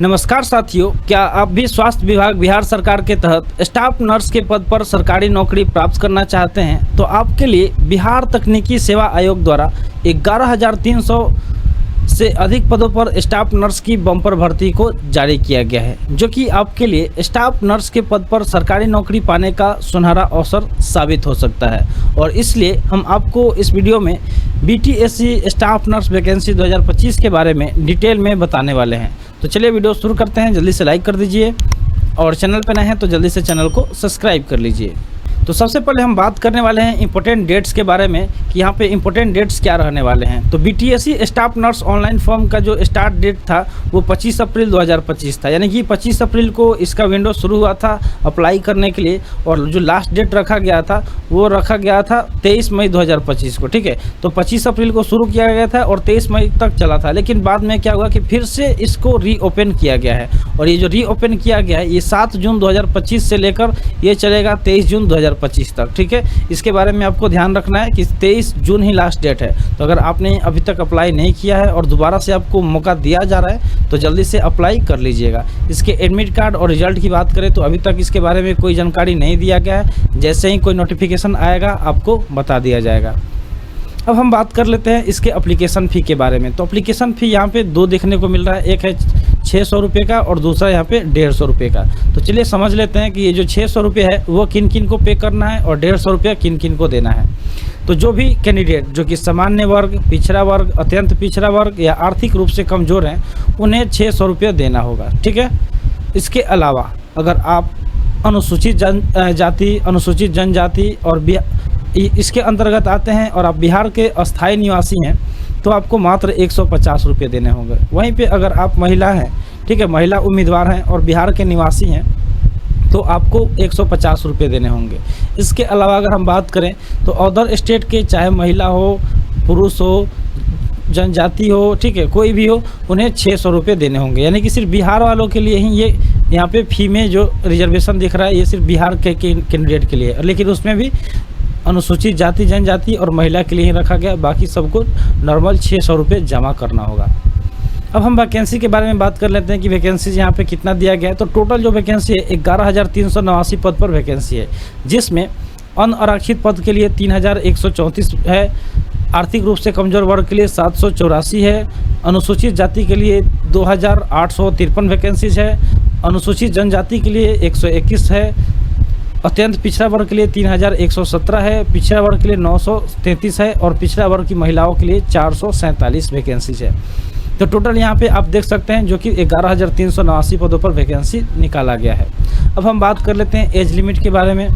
नमस्कार साथियों, क्या आप भी स्वास्थ्य विभाग बिहार सरकार के तहत स्टाफ नर्स के पद पर सरकारी नौकरी प्राप्त करना चाहते हैं? तो आपके लिए बिहार तकनीकी सेवा आयोग द्वारा 11,300 से अधिक पदों पर स्टाफ नर्स की बम्पर भर्ती को जारी किया गया है, जो कि आपके लिए स्टाफ नर्स के पद पर सरकारी नौकरी पाने का सुनहरा अवसर साबित हो सकता है। और इसलिए हम आपको इस वीडियो में बीटीएससी स्टाफ नर्स वैकेंसी 2025 के बारे में डिटेल में बताने वाले हैं। तो चलिए वीडियो शुरू करते हैं। जल्दी से लाइक कर दीजिए और चैनल पर नए हैं तो जल्दी से चैनल को सब्सक्राइब कर लीजिए। तो सबसे पहले हम बात करने वाले हैं इंपॉर्टेंट डेट्स के बारे में कि यहाँ पे इंपॉर्टेंट डेट्स क्या रहने वाले हैं। तो BTSC staff nurse online form का जो स्टार्ट डेट था वो 25 अप्रैल 2025 था, यानी कि 25 अप्रैल को इसका विंडो शुरू हुआ था अप्लाई करने के लिए। और जो लास्ट डेट रखा गया था वो रखा गया था 23 मई 2025 को। ठीक है, तो 25 अप्रैल को शुरू किया गया था और 23 मई तक चला था, लेकिन बाद में क्या हुआ कि फिर से इसको रीओपन किया गया है। और ये जो रीओपन किया गया है ये 7 जून 2025 से लेकर ये चलेगा 23 जून 2025 तक। ठीक है, इसके बारे में आपको ध्यान रखना है कि 23 जून ही लास्ट डेट है। तो अगर आपने अभी तक अप्लाई नहीं किया है और दोबारा से आपको मौका दिया जा रहा है तो जल्दी से अप्लाई कर लीजिएगा। इसके एडमिट कार्ड और रिजल्ट की बात करें तो अभी तक इसके बारे में कोई जानकारी नहीं दिया गया है। जैसे ही कोई नोटिफिकेशन आएगा आपको बता दिया जाएगा। अब हम बात कर लेते हैं इसके एप्लीकेशन फ़ी के बारे में। तो एप्लीकेशन फ़ी यहाँ पे दो देखने को मिल रहा है, एक है 600 रुपये का और दूसरा यहाँ पे 150 रुपये का। तो चलिए समझ लेते हैं कि ये जो 600 रुपये है वो किन किन को पे करना है और 150 रुपये किन किन को देना है। तो जो भी कैंडिडेट जो कि सामान्य वर्ग, पिछड़ा वर्ग, अत्यंत पिछड़ा वर्ग या आर्थिक रूप से कमज़ोर हैं उन्हें 600 रुपये देना होगा। ठीक है, इसके अलावा अगर आप अनुसूचित जाति, अनुसूचित जनजाति और इसके अंतर्गत आते हैं और आप बिहार के अस्थायी निवासी हैं तो आपको मात्र 150 रुपये देने होंगे। वहीं पे अगर आप महिला हैं, ठीक है, महिला उम्मीदवार हैं और बिहार के निवासी हैं तो आपको 150 रुपये देने होंगे। इसके अलावा अगर हम बात करें तो अदर स्टेट के चाहे महिला हो, पुरुष हो, जनजाति हो, ठीक है, कोई भी हो, उन्हें 600 रुपये देने होंगे। यानी कि सिर्फ बिहार वालों के लिए ही ये यहाँ पे फी में जो रिजर्वेशन दिख रहा है ये सिर्फ बिहार के कैंडिडेट के लिए है, लेकिन उसमें भी अनुसूचित जाति, जनजाति और महिला के लिए ही रखा गया। बाकी सबको नॉर्मल 600 रुपये जमा करना होगा। अब हम वैकेंसी के बारे में बात कर लेते हैं कि वैकेंसी यहाँ पे कितना दिया गया है। तो टोटल जो वैकेंसी है 11,389 पद पर वैकेंसी है, जिसमें अनारक्षित पद के लिए 3,134 है, आर्थिक रूप से कमज़ोर वर्ग के लिए 784 है, अनुसूचित जाति के लिए 2,853 वैकेंसीज है, अनुसूचित जनजाति के लिए 121 है, अत्यंत पिछड़ा वर्ग के लिए 3,117 है, पिछड़ा वर्ग के लिए 933 है और पिछड़ा वर्ग की महिलाओं के लिए 447 वैकेंसीज है। तो टोटल यहाँ पे आप देख सकते हैं जो कि 11,389 पदों पर वैकेंसी निकाला गया है। अब हम बात कर लेते हैं एज लिमिट के बारे में।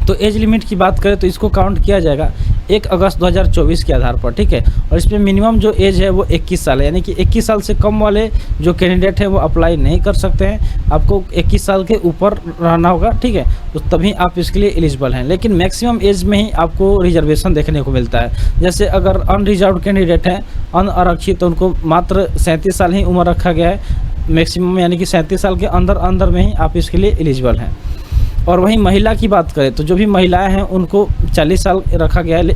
तो एज लिमिट की बात करें तो इसको काउंट किया जाएगा 1 अगस्त 2024 के आधार पर। ठीक है, और इसमें मिनिमम जो एज है वो 21 साल है, यानी कि 21 साल से कम वाले जो कैंडिडेट हैं वो अप्लाई नहीं कर सकते हैं। आपको 21 साल के ऊपर रहना होगा, ठीक है, तो तभी आप इसके लिए एलिजिबल हैं। लेकिन मैक्सिमम एज में ही आपको रिजर्वेशन देखने को मिलता है। जैसे अगर अनरिजर्व कैंडिडेट हैं, अनारक्षित, तो उनको मात्र 37 साल ही उम्र रखा गया है मैक्सिमम, यानी कि 37 साल के अंदर में ही आप इसके लिए एलिजिबल हैं। और वहीं महिला की बात करें तो जो भी महिलाएं हैं उनको 40 साल रखा गया है।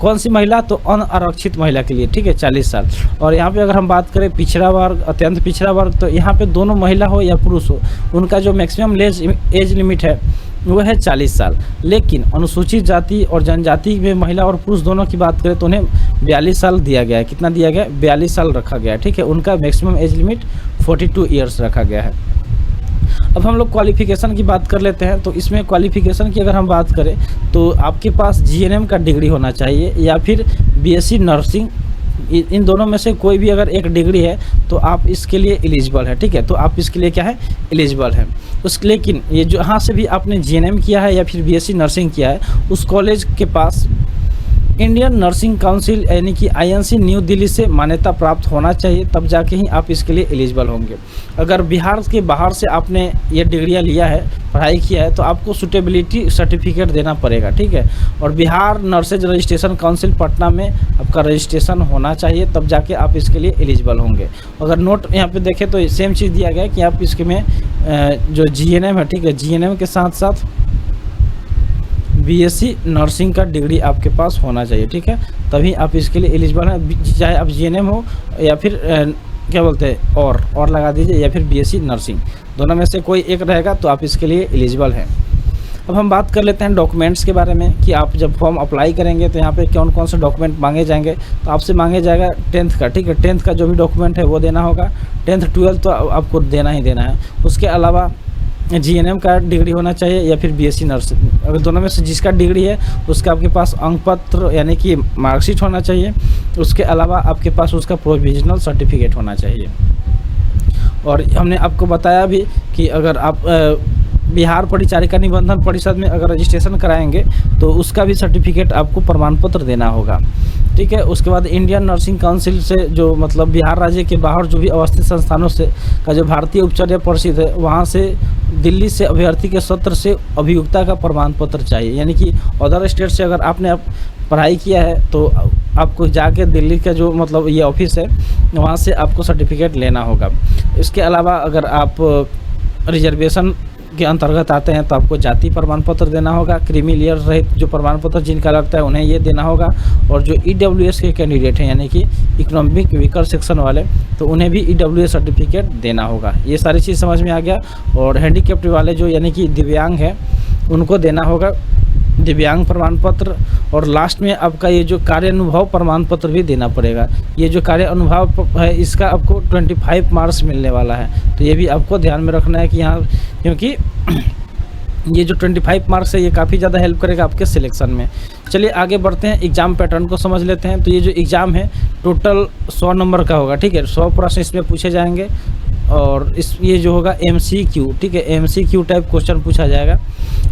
कौन सी महिला? तो अनारक्षित महिला के लिए, ठीक है, 40 साल। और यहाँ पे अगर हम बात करें पिछड़ा वर्ग, अत्यंत पिछड़ा वर्ग, तो यहाँ पे दोनों महिला हो या पुरुष हो उनका जो मैक्सिमम एज लिमिट है वो है 40 साल। लेकिन अनुसूचित जाति और जनजाति में महिला और पुरुष दोनों की बात करें तो उन्हें 42 साल दिया गया है। कितना दिया गया है? 42 साल रखा गया है। ठीक है, उनका मैक्सिमम एज लिमिट 42 ईयर्स रखा गया है। अब हम लोग क्वालिफ़िकेशन की बात कर लेते हैं। तो इसमें क्वालिफ़िकेशन की अगर हम बात करें तो आपके पास जीएनएम का डिग्री होना चाहिए या फिर बीएससी नर्सिंग, इन दोनों में से कोई भी अगर एक डिग्री है तो आप इसके लिए एलिजिबल है। ठीक है, तो आप इसके लिए क्या है? एलिजिबल है। लेकिन ये जो यहाँ से भी आपने जीएनएम किया है या फिर बीएससी नर्सिंग किया है उस कॉलेज के पास इंडियन नर्सिंग काउंसिल यानी कि आईएनसी न्यू दिल्ली से मान्यता प्राप्त होना चाहिए, तब जाके ही आप इसके लिए एलिजिबल होंगे। अगर बिहार के बाहर से आपने ये डिग्रियां लिया है, पढ़ाई किया है, तो आपको सूटेबिलिटी सर्टिफिकेट देना पड़ेगा। ठीक है, और Bihar nurses registration council Patna में आपका रजिस्ट्रेशन होना चाहिए, तब जाके आप इसके लिए एलिजिबल होंगे। अगर नोट यहाँ पे देखें तो सेम चीज़ दिया गया है कि आप इसके में जो जीएनएम है, ठीक है, जीएनएम के साथ साथ बीएससी नर्सिंग का डिग्री आपके पास होना चाहिए। ठीक है, तभी आप इसके लिए एलिजिबल हैं, चाहे आप जीएनएम हो या फिर क्या बोलते हैं और लगा दीजिए, या फिर बीएससी नर्सिंग, दोनों में से कोई एक रहेगा तो आप इसके लिए एलिजिबल हैं। अब हम बात कर लेते हैं डॉक्यूमेंट्स के बारे में कि आप जब फॉर्म अप्लाई करेंगे तो यहाँ पे कौन कौन से डॉक्यूमेंट मांगे जाएंगे। तो आपसे मांगे जाएगा 10th का, ठीक है, 10th का जो भी डॉक्यूमेंट है वो देना होगा। 10th 12th तो आपको देना ही देना है। उसके अलावा जीएनएम का डिग्री होना चाहिए या फिर बीएससी नर्सिंग, अगर दोनों में से जिसका डिग्री है उसका आपके पास अंक पत्र यानी कि मार्कशीट होना चाहिए। उसके अलावा आपके पास उसका प्रोविजनल सर्टिफिकेट होना चाहिए। और हमने आपको बताया भी कि अगर आप बिहार परिचारिका निबंधन परिषद में अगर रजिस्ट्रेशन कराएंगे तो उसका भी सर्टिफिकेट आपको प्रमाण पत्र देना होगा, ठीक है। उसके बाद इंडियन नर्सिंग काउंसिल से जो मतलब बिहार राज्य के बाहर जो भी अवस्थित संस्थानों से का जो भारतीय उपचार्य परिषद है वहाँ से दिल्ली से अभ्यर्थी के सत्र से अभियोक्ता का प्रमाण पत्र चाहिए। यानी कि अदर स्टेट से अगर आपने पढ़ाई किया है तो आपको जाके दिल्ली का जो मतलब ये ऑफिस है वहाँ से आपको सर्टिफिकेट लेना होगा। इसके अलावा अगर आप रिजर्वेशन के अंतर्गत आते हैं तो आपको जाति प्रमाण पत्र देना होगा। क्रीमी लेयर रहित जो प्रमाण पत्र जिनका लगता है उन्हें ये देना होगा। और जो ईडब्ल्यूएस के कैंडिडेट हैं यानी कि इकोनॉमिक वीकर सेक्शन वाले, तो उन्हें भी ईडब्ल्यूएस सर्टिफिकेट देना होगा। ये सारी चीज़ समझ में आ गया। और हैंडीकैप्ड वाले जो यानी कि दिव्यांग हैं उनको देना होगा दिव्यांग प्रमाण पत्र। और लास्ट में आपका ये जो कार्य अनुभव प्रमाण पत्र भी देना पड़ेगा। ये जो कार्य अनुभव है इसका आपको 25 मार्क्स मिलने वाला है, तो ये भी आपको ध्यान में रखना है कि यहाँ, क्योंकि ये जो 25 मार्क्स है ये काफ़ी ज़्यादा हेल्प करेगा आपके सिलेक्शन में। चलिए आगे बढ़ते हैं, एग्ज़ाम पैटर्न को समझ लेते हैं। तो ये जो एग्ज़ाम है टोटल 100 नंबर का होगा, ठीक है। 100 प्रश्न इसमें पूछे जाएंगे। और ये जो होगा MCQ, ठीक है, MCQ टाइप क्वेश्चन पूछा जाएगा।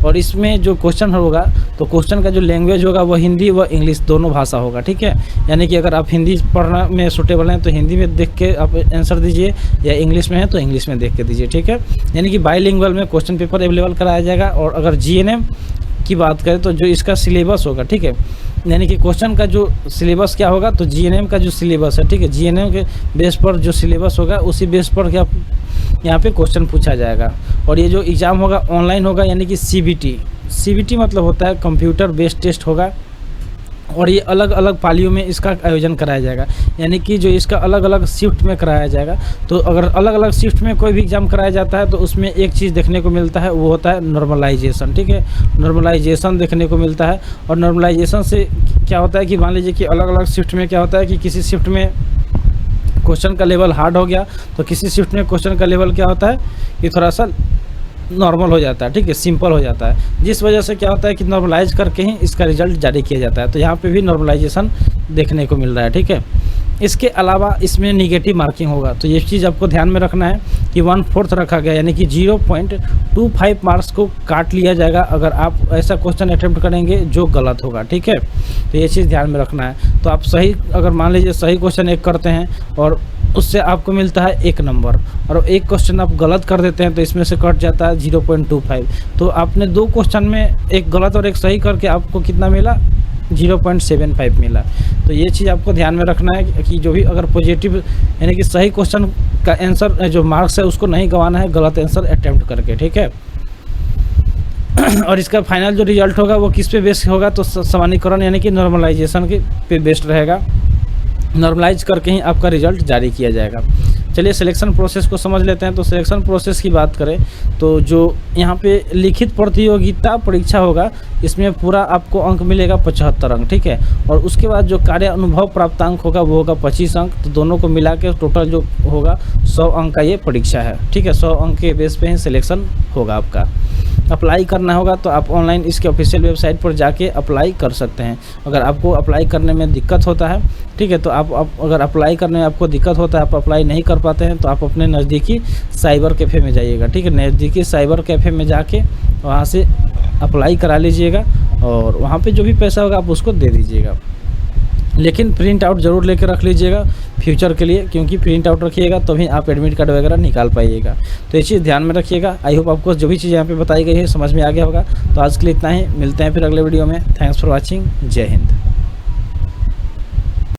और इसमें जो क्वेश्चन होगा तो क्वेश्चन का जो लैंग्वेज होगा वो हिंदी व इंग्लिश दोनों भाषा होगा, ठीक है। यानी कि अगर आप हिंदी पढ़ना में सूटेबल हैं तो हिंदी में देख के आप आंसर दीजिए, या इंग्लिश में है तो इंग्लिश में देख के दीजिए, ठीक है। यानी कि बाईलिंगुअल में क्वेश्चन पेपर अवेलेबल कराया जाएगा। और अगर जीएनएम की बात करें तो जो इसका सिलेबस होगा, ठीक है, यानी कि क्वेश्चन का जो सिलेबस क्या होगा तो जीएनएम का जो सिलेबस है, ठीक है, जीएनएम के बेस पर जो सिलेबस होगा उसी बेस पर क्या यहाँ पे क्वेश्चन पूछा जाएगा। और ये जो एग्ज़ाम होगा ऑनलाइन होगा, यानी कि सीबीटी मतलब होता है कंप्यूटर बेस्ड टेस्ट होगा। और ये अलग अलग पालियों में इसका आयोजन कराया जाएगा, यानी कि जो इसका अलग अलग शिफ्ट में कराया जाएगा। तो अगर अलग अलग शिफ्ट में कोई भी एग्ज़ाम कराया जाता है तो उसमें एक चीज़ देखने को मिलता है, वो होता है नॉर्मलाइजेशन, ठीक है। नॉर्मलाइजेशन देखने को मिलता है। और नॉर्मलाइजेशन से क्या होता है कि मान लीजिए कि अलग अलग शिफ्ट में क्या होता है कि किसी शिफ्ट में क्वेश्चन का लेवल हार्ड हो गया तो किसी शिफ्ट में क्वेश्चन का लेवल क्या होता है कि थोड़ा सा नॉर्मल हो जाता है, ठीक है, सिंपल हो जाता है। जिस वजह से क्या होता है कि नॉर्मलाइज करके ही इसका रिजल्ट जारी किया जाता है। तो यहाँ पे भी नॉर्मलाइजेशन देखने को मिल रहा है, ठीक है। इसके अलावा इसमें निगेटिव मार्किंग होगा, तो ये चीज़ आपको ध्यान में रखना है कि 1/4 रखा गया, यानी कि 0.25 मार्क्स को काट लिया जाएगा अगर आप ऐसा क्वेश्चन अटेम्प्ट करेंगे जो गलत होगा, ठीक है। तो ये चीज़ ध्यान में रखना है। तो आप सही, अगर मान लीजिए सही क्वेश्चन एक करते हैं और उससे आपको मिलता है 1 नंबर, और एक क्वेश्चन आप गलत कर देते हैं तो इसमें से कट जाता है 0.25। तो आपने 2 क्वेश्चन में एक गलत और एक सही करके आपको कितना मिला, 0.75 मिला। तो ये चीज़ आपको ध्यान में रखना है कि जो भी अगर पॉजिटिव यानी कि सही क्वेश्चन का आंसर जो मार्क्स है उसको नहीं गंवाना है गलत आंसर अटेम्प्ट करके, ठीक है। और इसका फाइनल जो रिजल्ट होगा वो किस पे बेस्ड होगा, तो सामान्यीकरण यानी कि नॉर्मलाइजेशन के पे बेस्ड रहेगा। नॉर्मलाइज करके ही आपका रिजल्ट जारी किया जाएगा। चलिए सिलेक्शन प्रोसेस को समझ लेते हैं। तो सिलेक्शन प्रोसेस की बात करें तो जो यहाँ पे लिखित प्रतियोगिता परीक्षा होगा इसमें पूरा आपको अंक मिलेगा 75 अंक, ठीक है। और उसके बाद जो कार्य अनुभव प्राप्तांक होगा वो होगा 25 अंक। तो दोनों को मिला के टोटल जो होगा 100 अंक का ये परीक्षा है, ठीक है। 100 अंक के बेस पे ही सिलेक्शन होगा आपका। अप्लाई करना होगा तो आप ऑनलाइन इसके ऑफिशियल वेबसाइट पर जाके अप्लाई कर सकते हैं। अगर आपको अप्लाई करने में दिक्कत होता है, ठीक है, तो आप अगर अप्लाई करने में आपको दिक्कत होता है, आप अप्लाई नहीं कर पाते हैं, तो आप अपने नज़दीकी साइबर कैफ़े में जाइएगा, ठीक है। नज़दीकी साइबर कैफ़े में जाके वहाँ से अप्लाई करा लीजिएगा और वहाँ पे जो भी पैसा होगा आप उसको दे दीजिएगा। लेकिन प्रिंट आउट ज़रूर लेकर रख लीजिएगा फ्यूचर के लिए, क्योंकि प्रिंट आउट रखिएगा तभी आप एडमिट कार्ड वगैरह निकाल पाइएगा। तो ये चीज़ ध्यान में रखिएगा। आई होप आपको जो भी चीज़ यहाँ पे बताई गई है समझ में आ गया होगा। तो आज के लिए इतना ही, मिलते हैं फिर अगले वीडियो में। Thanks for watching. जय हिंद।